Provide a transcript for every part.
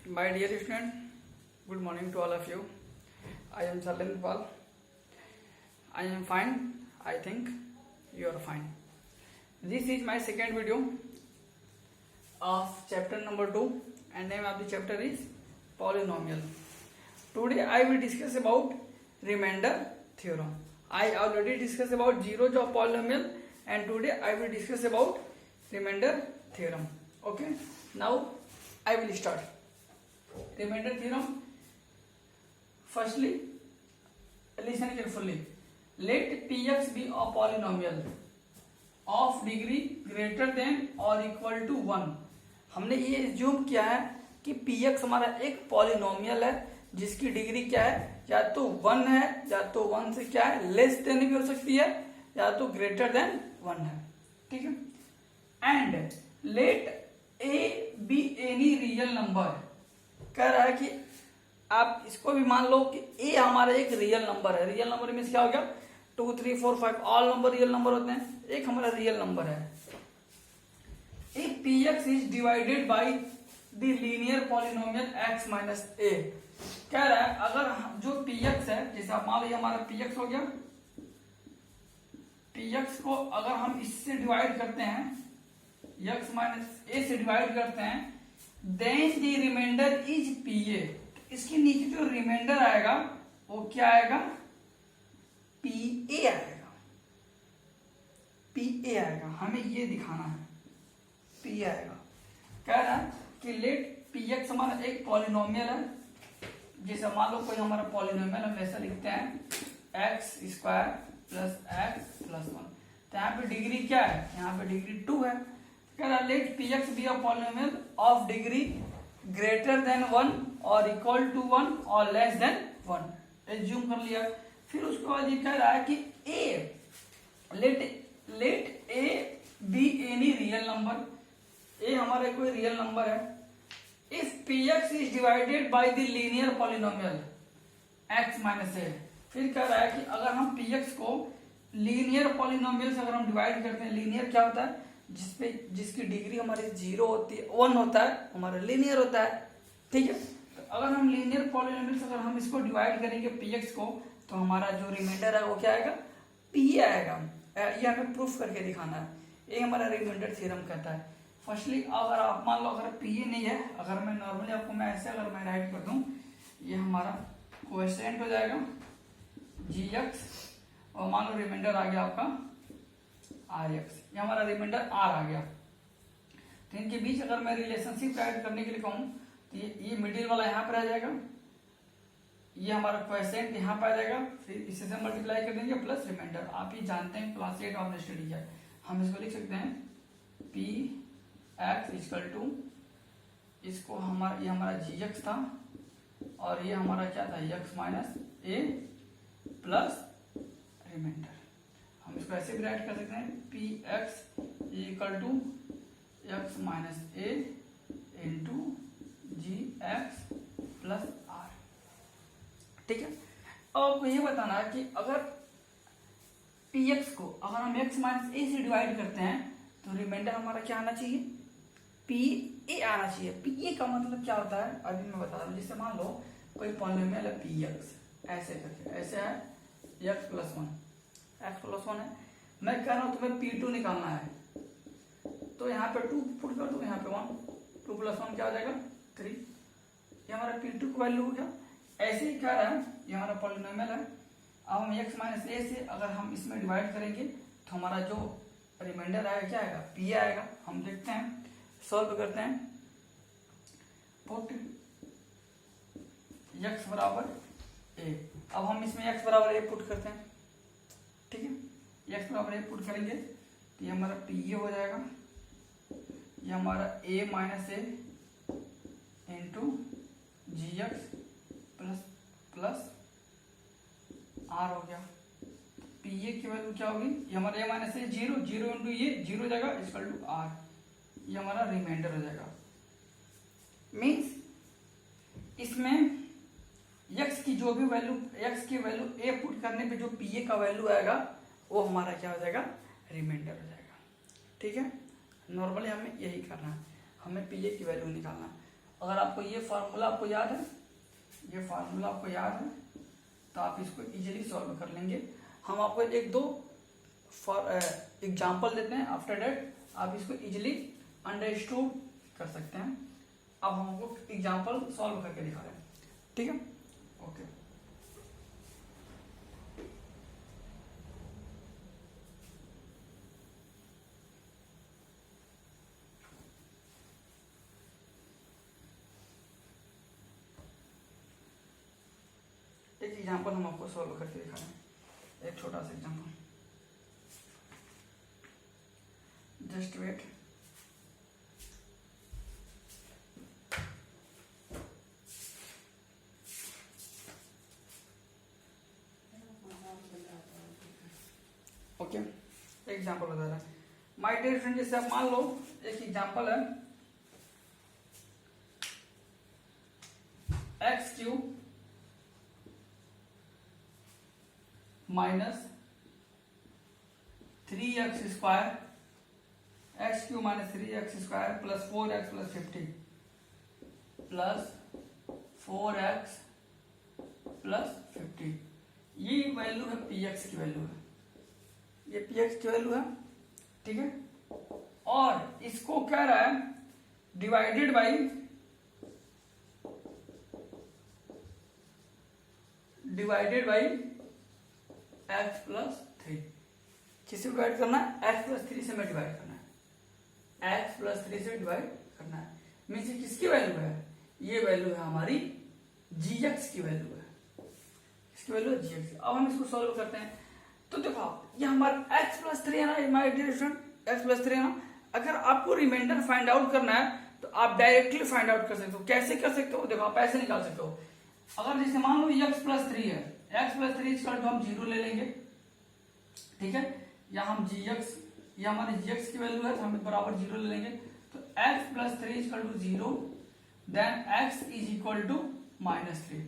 My dear student, good morning to all of you. I am Shalin Pal. I am fine. I think you are fine. This is my second video of chapter number 2 and name of the chapter is polynomial. Today I will discuss about remainder theorem. I already discussed about zeros of polynomial and today I will discuss about remainder theorem. Okay, now I will start. Remainder theorem. Firstly, listen carefully. Let px be a polynomial of degree greater than or equal to 1. हमने ये assume किया है कि px हमारा एक polynomial है जिसकी degree क्या है, या तो 1 है या तो 1 से क्या है लेस देन भी हो सकती है या तो ग्रेटर देन 1 है. ठीक है. And let a be any real number. कह रहा है कि आप इसको भी मान लो कि ए हमारा एक रियल नंबर है. रियल नंबर मीन्स क्या हो गया, 2 3 4 5 ऑल नंबर रियल नंबर होते हैं. एक हमारा रियल नंबर है. If p x is divided by the linear polynomial x minus a. कह रहा है अगर जो पी एक्स है, जैसे आप मान लो हमारा पी एक्स हो गया, पी एक्स को अगर हम इससे डिवाइड करते हैं, एक्स माइनस ए से डिवाइड करते हैं, then the remainder is p a. इसके नीचे जो रिमाइंडर आएगा वो क्या आएगा, पी ए आएगा. पी ए आएगा, हमें ये दिखाना है, पी आएगा. कह रहा है कि लेट पी एक्स हमारा एक पॉलिनोमियल है. जैसे मान लो कोई हमारा पॉलिनोमियल हम ऐसा लिखते हैं x square plus x plus 1. तो यहाँ पे डिग्री क्या है, यहाँ पे डिग्री 2 है. कह रहा let p x be a polynomial of degree greater than 1 और इक्वल टू 1 और लेस देन 1. एज्यूम कर लिया. फिर उसके बाद ये कह रहा है कि a let a be any real number. A हमारा कोई रियल नंबर है. If p x is divided by the linear polynomial x minus a. फिर कह रहा है कि अगर हम पी एक्स को लीनियर पॉलिनोमियल से अगर हम डिवाइड करते हैं, लीनियर क्या होता है, जिसकी डिग्री हमारी 0 होती है, 1 होता है, हमारा लीनियर होता है. ठीक है. तो अगर हम लीनियर पॉलिनोमियल से अगर हम इसको डिवाइड करेंगे पी एक्स को, तो हमारा जो रिमाइंडर है वो क्या आएगा, पी आएगा. ये हमें प्रूफ करके दिखाना है. ये हमारा रिमाइंडर थ्योरम कहता है. फर्स्टली अगर आप मान लो अगर पी ए नहीं है, अगर मैं नॉर्मली आपको मैं ऐसे अगर मैं राइट कर दूं, ये हमारा कोएफिशिएंट हो जाएगा जी एक्स और मान लो रिमाइंडर आ गया आपका आर एक्स. ये हमारा रिमाइंडर आर आ गया. तो इनके बीच अगर मैं रिलेशनशिप राइट करने के लिए कहूँ तो ये मिडिल वाला यहाँ पर आ जाएगा, ये हमारा कोएफिशिएंट यहाँ पर आ जाएगा, फिर इसी से मल्टीप्लाई कर देंगे प्लस रिमाइंडर. आप ये जानते हैं क्लास 8 आपने स्टडी किया. हम इसको लिख सकते हैं पी एक्स इक्वल टू, इसको हमारा ये हमारा जी एक्स था और ये हमारा क्या था x minus a plus remainder. हम इसको ऐसे भी राइट कर सकते हैं p x equal to x minus a into g x plus r. ठीक है. अब आपको ये बताना है कि अगर पी एक्स को अगर हम एक्स माइनस ए से डिवाइड करते हैं तो रिमाइंडर हमारा क्या आना चाहिए, पी ए आना चाहिए. पी ए का मतलब क्या होता है अभी मैं बता रहा हूँ. जैसे मान लो कोई पॉलिनोमियल है पी एक्स, ऐसे करके ऐसे है एक्स प्लस 1 है. मैं कह रहा हूँ तुम्हें P2 निकालना है, तो यहाँ पे 2 पुट कर दो, यहाँ पे 1, 2 प्लस 1 क्या हो जाएगा 3. ये हमारा P2 का वैल्यू हो गया. ऐसे ही कह रहा है ये हमारा पॉलिनोमियल है. अब हम x माइनस ए से अगर हम इसमें डिवाइड करेंगे तो हमारा जो रिमाइंडर आएगा क्या आएगा, P आएगा. हम देखते हैं, सॉल्व करते हैं. पुट x बराबर a. अब हम इसमें x बराबर a पुट करते हैं. ठीक है. x बराबर a पुट करेंगे तो ये हमारा पी ए हो जाएगा, ये हमारा a minus a into g x plus plus r हो गया. पी ए की वैल्यू क्या होगी, ये हमारा a माइनस ए 0 इंटू ये 0 हो जाएगा इक्वल टू आर. ये हमारा रिमाइंडर हो जाएगा. मीन्स इसमें x की जो भी वैल्यू, x की वैल्यू a पुट करने पे जो पी ए का वैल्यू आएगा वो हमारा क्या हो जाएगा, रिमाइंडर हो जाएगा. ठीक है. नॉर्मली हमें यही करना है, हमें पी ए की वैल्यू निकालना है. अगर आपको ये फार्मूला आपको याद है, ये फार्मूला आपको याद है तो आप इसको इजीली सॉल्व कर लेंगे। हम आपको एक दो एग्जाम्पल देते हैं, आफ्टर दैट आप इसको इजीली अंडरस्टूड कर सकते हैं। अब हम आपको एग्जाम्पल सॉल्व करके दिखा रहे हैं, ठीक है, ओके। एक एग्जाम्पल हम आपको सॉल्व करके दिखा रहे हैं, एक छोटा सा example, just wait. Okay, example बता रहा है माय डियर फ्रेंड। जैसे आप मान लो एक एग्जाम्पल है x cube minus 3x square, x Q minus 3x square plus 4x plus 50 plus 4x plus 50। ये वैल्यू है px की वैल्यू है, ये px की वैल्यू है, ठीक है। और इसको कह रहा है डिवाइडेड बाई x प्लस 3। किसे डिवाइड करना है? x प्लस 3 से मैं डिवाइड करना है, x प्लस 3 से डिवाइड करना है। मीन्स ये किसकी वैल्यू है? ये वैल्यू है हमारी gx की वैल्यू है, इसकी वैल्यू है gx। अब हम इसको सॉल्व करते हैं। तो देखो ये हमारा x प्लस 3 है ना, my dear student, x plus 3 है ना। अगर आपको रिमाइंडर फाइंड आउट करना है तो आप डायरेक्टली फाइंड आउट कर सकते हो। कैसे कर सकते हो? देखो आप ऐसे निकाल सकते हो। अगर जैसे मान लो x प्लस 3 है, x प्लस 3 इसका हम 0 ले लेंगे, ठीक है। या हम gx, ये हमारे gx की वैल्यू है तो हम बराबर 0 ले लेंगे। तो x plus 3 equal to 0, then x is equal to -3,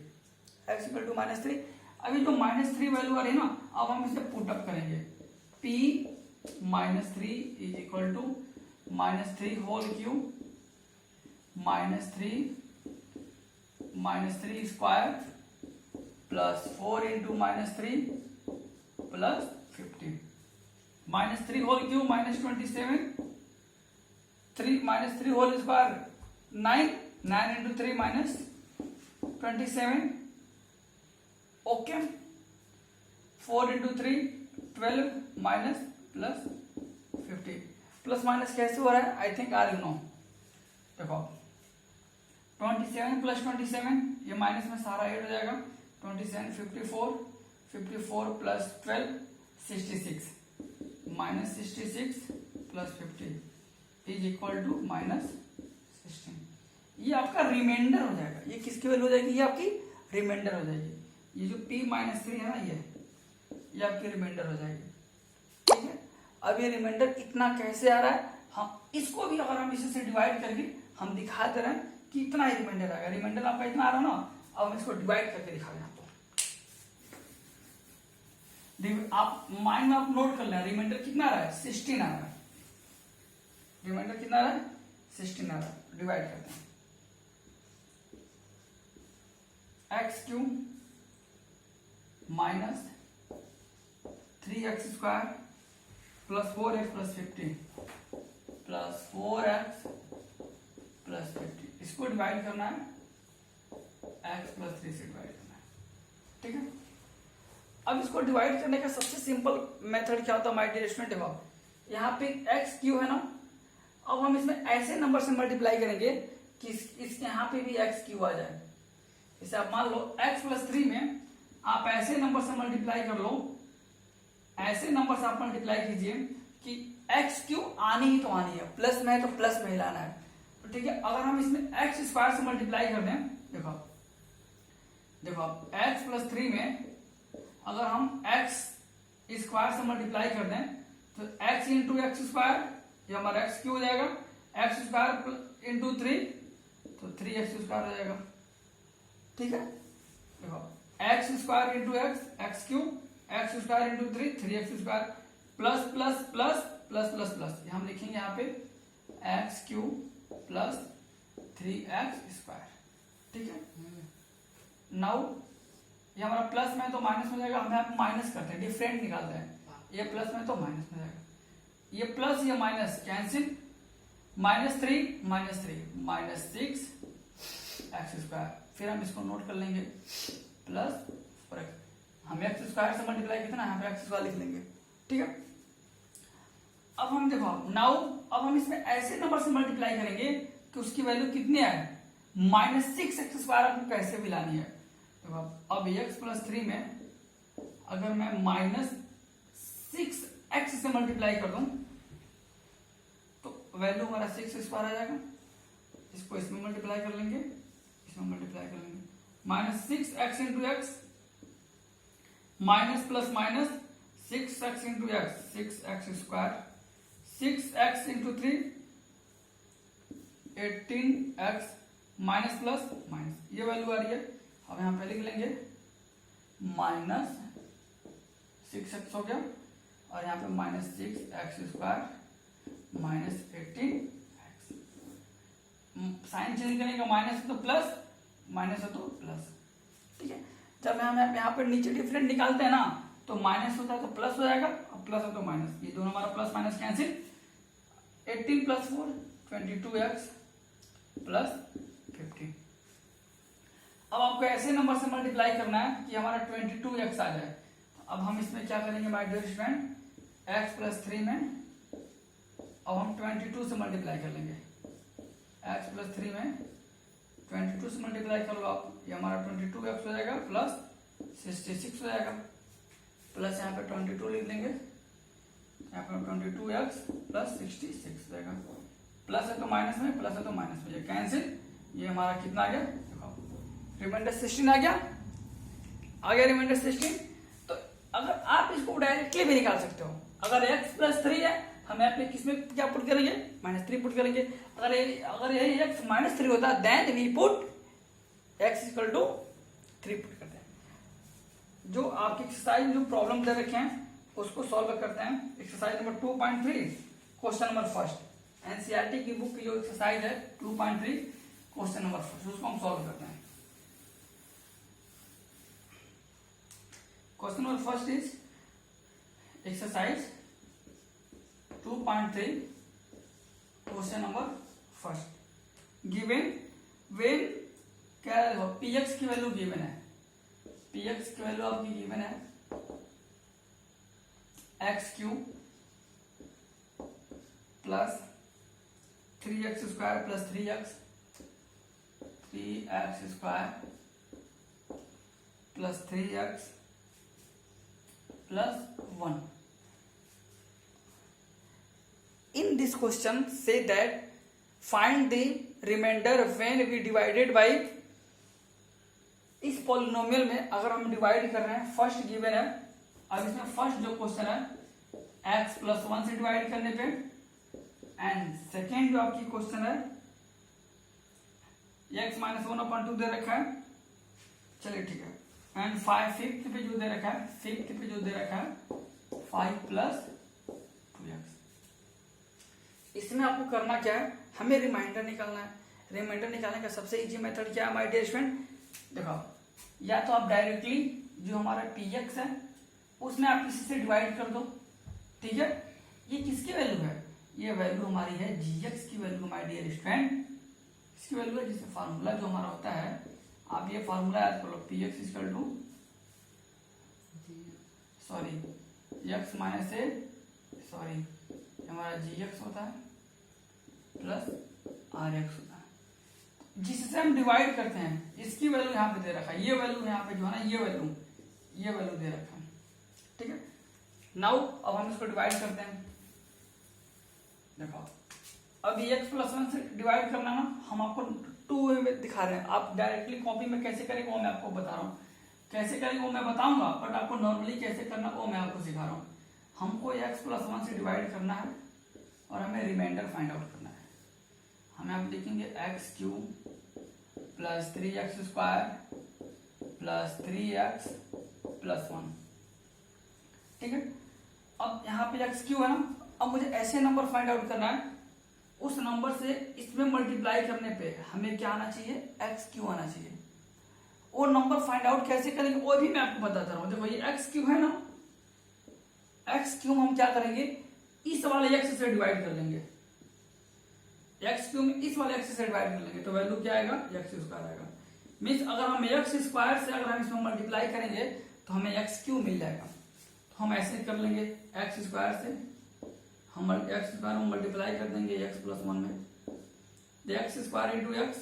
x equal to -3। अभी जो -3 वैल्यू आ रही है ना, अब हम इसे पुट अप करेंगे। p -3 is equal to -3 whole cube -3 square plus 4 into -3 plus 50। -3 whole cube -27, 3 whole square 9 into 3 -27, okay. 4 into 3 12 minus plus 50। Plus minus कैसे हो रहा है? I think are you no. देखो 27 प्लस 27, ये माइनस में सारा ऐड हो जाएगा। 27 54 plus 12 66, -66 plus 50 is equal to -16। ये आपका रिमाइंडर हो जाएगा। ये किसकी वैल्यू हो जाएगी? ये आपकी रिमाइंडर हो जाएगी। ये जो p -3 है ना, ये आपकी रिमाइंडर हो जाएगी, ठीक है। अब ये रिमाइंडर इतना कैसे आ रहा है? हम इसको भी अगर हम इसी से डिवाइड करके हम दिखा दे रहे हैं कि इतना ही रिमाइंडर आएगा। रिमाइंडर आपका इतना आ रहा है ना, अब हम इसको डिवाइड करके दिखा रहे हैं आपको। आप माइंड में आप नोट कर लें, रिमाइंडर कितना आ रहा है? 16 आ रहा है। रिमाइंडर कितना आ रहा है? 16 आ रहा है। डिवाइड करते हैं। X cube minus 3x square plus 4x plus 50 plus 4x plus 50, इसको डिवाइड करना है x प्लस 3 से डिवाइड करना है, ठीक है। अब इसको डिवाइड करने का सबसे सिंपल मेथड क्या होता है माय डियर स्टूडेंट? देखो यहाँ पे x क्यू है ना, अब हम इसमें ऐसे नंबर से मल्टीप्लाई करेंगे कि इसके यहाँ पे भी x क्यू आ जाए। जैसे आप मान लो x प्लस 3 में आप ऐसे नंबर से मल्टीप्लाई कर लो, ऐसे नंबर से आप मल्टीप्लाई कीजिए कि x क्यू आनी ही तो आनी है, प्लस में है तो प्लस में ही लाना है, तो ठीक है। अगर हम इसमें x स्क्वायर से मल्टीप्लाई कर दें, देखो x प्लस 3 में अगर हम x स्क्वायर से मल्टीप्लाई कर दें तो x इंटू एक्स स्क्वायर, ये हमारा x क्यू हो जाएगा। एक्स स्क्वायर इंटू 3 तो 3x स्क्वायर हो जाएगा, ठीक है। देखो x square into x cube, x square into 3x square plus plus plus plus plus plus, हम लिखेंगे यहाँ पे एक्स क्यूब प्लस 3x²। ठीक है, नाउ ये हमारा प्लस में तो माइनस में जाएगा, हम यहाँ पे माइनस करते हैं, डिफरेंट निकालते हैं, ये प्लस में तो माइनस में जाएगा, ये प्लस ये माइनस कैंसिल, -3 -6x²। फिर हम इसको नोट कर लेंगे प्लस, हम x² से मल्टीप्लाई कितना, यहाँ पे x² लिख लेंगे। ठीक है, अब हम देखो नाउ अब हम इसमें ऐसे नंबर से मल्टीप्लाई करेंगे कि उसकी वैल्यू कितनी आए, -6x² आपको कैसे भी लानी है। देखो अब x+3 में अगर मैं -6x से मल्टीप्लाई कर दूं तो वैल्यू हमारा 6² आ जाएगा, इसको इसमें मल्टीप्लाई कर लेंगे, इसमें मल्टीप्लाई कर लेंगे, -6x into x minus plus minus 6x into x 6x², 6x into 3 18x minus plus minus, ये वैल्यू आ रही है। अब यहां पे लिख लेंगे -6x हो गया, और यहाँ पे -6x² -18x, साइन चेंज करने का, माइनस है तो प्लस, माइनस है तो प्लस। ठीक है, जब हम यहाँ पे नीचे डिफरेंट निकालते हैं ना तो माइनस होता है तो प्लस हो जाएगा, और प्लस है तो माइनस, ये दोनों हमारा प्लस माइनस कैंसिल, 18 + 4 22x + 15। अब आपको ऐसे नंबर से मल्टीप्लाई करना है कि हमारा 22x आ जाए। अब हम इसमें क्या करेंगे माय डियर स्टूडेंट, x+3 में अब हम 22 से मल्टीप्लाई कर लेंगे, x+3 में 22 से मल्टीप्लाई कर लो आप, ये हमारा 22x हो जाएगा प्लस 66 हो जाएगा, प्लस यहाँ पे 22 लिख देंगे, यहाँ पे 22x प्लस 66 हो जाएगा, प्लस है तो माइनस में, प्लस है तो माइनस में, ये कैंसिल, ये हमारा कितना आ गया, देखो रिमाइंडर 16 आ गया रिमाइंडर 16। तो अगर आप इसको डायरेक्टली भी निकाल सकते हो, अगर x+3 है हम यहाँ पे किसमें क्या पुट करेंगे, -3 पुट करेंगे। अगर ये x -3 होता then we put x = 3 put करते हैं। जो आपकी एक्सरसाइज जो प्रॉब्लम दे रखे हैं उसको सॉल्व करते हैं। Exercise number 2.3 question number first, NCERT की बुक की जो एक्सरसाइज है 2.3 क्वेश्चन नंबर फर्स्ट, उसको हम सॉल्व करते हैं। Question number first is exercise 2.3 question number first, given when क्या है, px की वैल्यू गिवन है, px की वैल्यू आपकी गिवन है x³ plus 3x² plus 3x 3x² plus 3x plus 1। In this question say that find the remainder when we divided by, इस polynomial में अगर हम डिवाइड कर रहे हैं, फर्स्ट गिवन है, अब इसमें फर्स्ट जो क्वेश्चन है x+1 से डिवाइड करने पे, एंड सेकेंड जो आपकी क्वेश्चन है x -1/2 दे रखा है, चलिए ठीक है, एंड 5th पे जो दे रखा है, 5th पे जो दे रखा है 5 + 2x। इसमें आपको करना क्या है, हमें रिमाइंडर निकालना है। रिमाइंडर निकालने का सबसे इजी मेथड क्या है माय डियर स्टूडेंट, देखो या तो आप डायरेक्टली जो हमारा px है उसमें आप किसी से डिवाइड कर दो, ठीक है। ये किसकी वैल्यू है, ये वैल्यू हमारी है gx की वैल्यू माय डियर स्टूडेंट, इसकी वैल्यू है, जिससे फार्मूला जो हमारा होता है, आप ये फार्मूला याद कर लो, px = x माइनस a, हमारा gx होता है प्लस rx होता है, जिससे हम डिवाइड करते हैं। इसकी वैल्यू यहाँ पे दे रखा है, ये वैल्यू यहाँ पे जो है ना, ये वैल्यू दे रखा है, ठीक है। नाउ अब हम इसको डिवाइड करते हैं। देखो अब x+1 से डिवाइड करना ना, हम आपको 2 वे में दिखा रहे हैं, आप डायरेक्टली कॉपी में कैसे करेंगे वो मैं आपको बता रहा हूँ, कैसे करेंगे वो मैं बताऊंगा, बट आपको नॉर्मली कैसे करना वो मैं आपको सिखा रहा हूँ। हमको x+1 से डिवाइड करना है और हमें रिमाइंडर फाइंड आउट करना है। हमें आप लिखेंगे x³ plus 3x² plus 3x plus 1, ठीक है। अब यहाँ पे x³ है ना, अब मुझे ऐसे नंबर फाइंड आउट करना है उस नंबर से इसमें मल्टीप्लाई करने पे हमें क्या आना चाहिए, एक्स क्यू आना चाहिए। वो नंबर फाइंड आउट कैसे करेंगे वो भी मैं आपको बताता रहा हूं। देखो ये एक्स क्यू है ना, एक्स क्यू हम क्या करेंगे, इस वाले एक्स से डिवाइड कर लेंगे, एक्स क्यू में इस वाले एक्स से डिवाइड कर लेंगे तो वैल्यू क्या आएगा, एक्स स्क्वायर आएगा। मीन्स अगर हम एक्स स्क्वायर से अगर हम इसमें मल्टीप्लाई करेंगे तो हमें एक्स क्यू मिल जाएगा। तो हम ऐसे कर लेंगे, एक्स स्क्वायर से हम एक्स स्क्वायर में मल्टीप्लाई कर देंगे एक्स प्लस वन में, x square into x,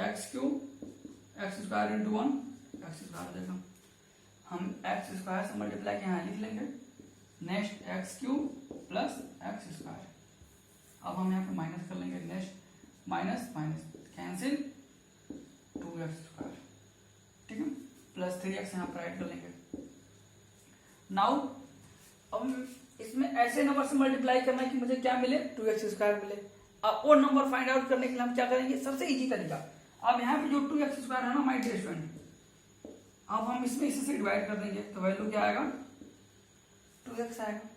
x Q, x square into one, x square. देखो हम एक्स स्क्वायर से मल्टीप्लाई के यहाँ लिख लेंगे, next x Q plus x square. अब हम यहाँ पे माइनस कर लेंगे, next minus minus cancel 2x square, ठीक है, प्लस 3x यहाँ पर ऐड कर लेंगे। नाउ अब इसमें ऐसे नंबर से मल्टीप्लाई करना है कि मुझे क्या मिले, 2x स्क्वायर मिले। अब वो नंबर फाइंड आउट करने के लिए हम क्या करेंगे, सबसे इजी तरीका, अब यहाँ पे जो 2x स्क्वायर है ना माय डियर स्टूडेंट, अब हम इसमें इसी से डिवाइड कर देंगे तो वैल्यू क्या आएगा, 2x आएगा।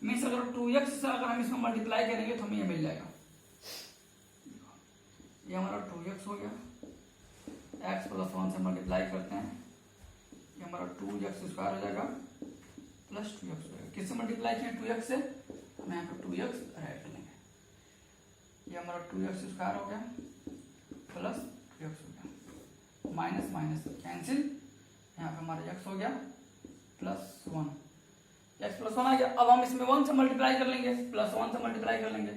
मीन्स अगर 2x से अगर हम इसमें मल्टीप्लाई करेंगे तो हमें ये मिल जाएगा, ये हमारा 2x हो गया, x प्लस 1 से मल्टीप्लाई करते हैं, ये हमारा 2x स्क्वायर हो जाएगा प्लस 2x हो जाएगा। किससे मल्टीप्लाई किया, 2x से, हम यहाँ पर 2x ऐड कर लेंगे, ये हमारा 2x स्क्वायर हो गया प्लस 2x हो गया, माइनस माइनस कैंसिल, यहाँ पे हमारा x हो गया प्लस 1, x प्लस 1 आ गया। अब हम इसमें 1 से मल्टीप्लाई कर लेंगे, प्लस 1 से मल्टीप्लाई कर लेंगे,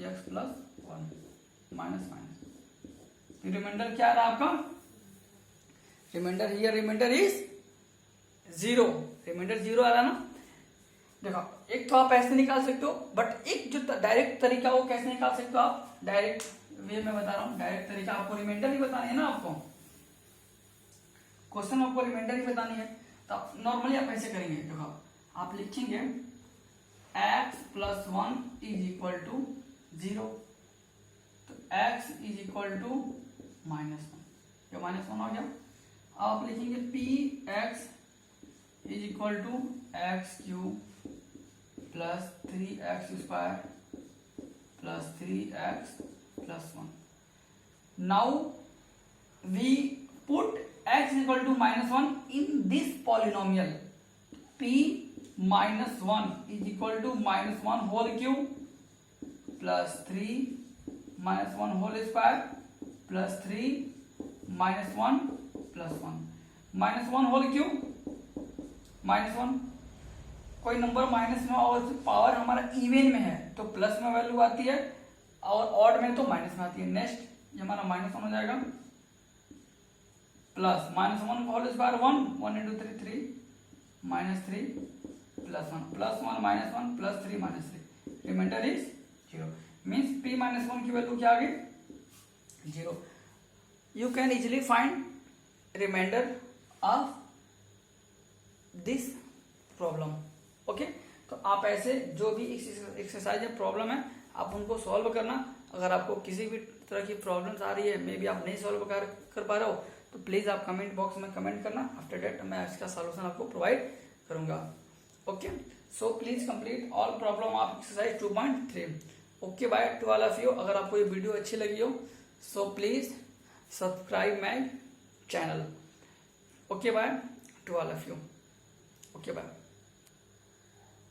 x plus 1 minus minus, remainder क्या रहा आपका, remainder here, remainder is 0, remainder 0 आ रहा ना। देखो एक तो आप ऐसे निकाल सकते हो, बट एक जो डायरेक्ट तरीका वो कैसे निकाल सकते हो आप, डायरेक्ट वे में बता रहा हूं, डायरेक्ट तरीका आपको रिमाइंडर ही बतानी है ना, आपको क्वेश्चन आपको रिमाइंडर ही बतानी है। तो नॉर्मली आप ऐसे करेंगे, देखो आप लिखेंगे x plus 1 is equal to 0, तो x इज इक्वल टू माइनस 1, ये माइनस 1 हो गया। आप लिखेंगे P x is equal to X Q plus 3x square plus 3x plus 1। Now we put x is equal to minus 1 in this polynomial, p minus 1 is equal to minus 1 whole cube plus 3 minus 1 whole square plus 3 minus 1 plus 1, minus 1 whole cube minus 1, कोई number minus में और power हमारा even में है तो plus में value आती है और ऑड में तो माइनस में आती है। नेक्स्ट ये हमारा माइनस 1 हो जाएगा plus minus 1 whole square 1 into 3 3 minus 3 plus 1 plus 1 minus 1 plus 3 minus 3, remainder is 0। Means p minus 1 की वैल्यू क्या आ गई, 0। You can easily find remainder of this problem, okay. तो आप ऐसे जो भी एक्सरसाइज या प्रॉब्लम है आप उनको सॉल्व करना। अगर आपको किसी भी तरह की प्रॉब्लम्स आ रही है, मे बी आप नहीं सॉल्व कर पा रहे हो, तो प्लीज आप कमेंट बॉक्स में कमेंट करना। आफ्टर दैट मैं इसका सॉल्यूशन आपको प्रोवाइड करूंगा, okay. So please complete all problem of exercise 2.3। Okay bye to all of you. अगर आपको ये वीडियो अच्छी लगी हो so please subscribe my channel. Okay bye to all of you, okay bye.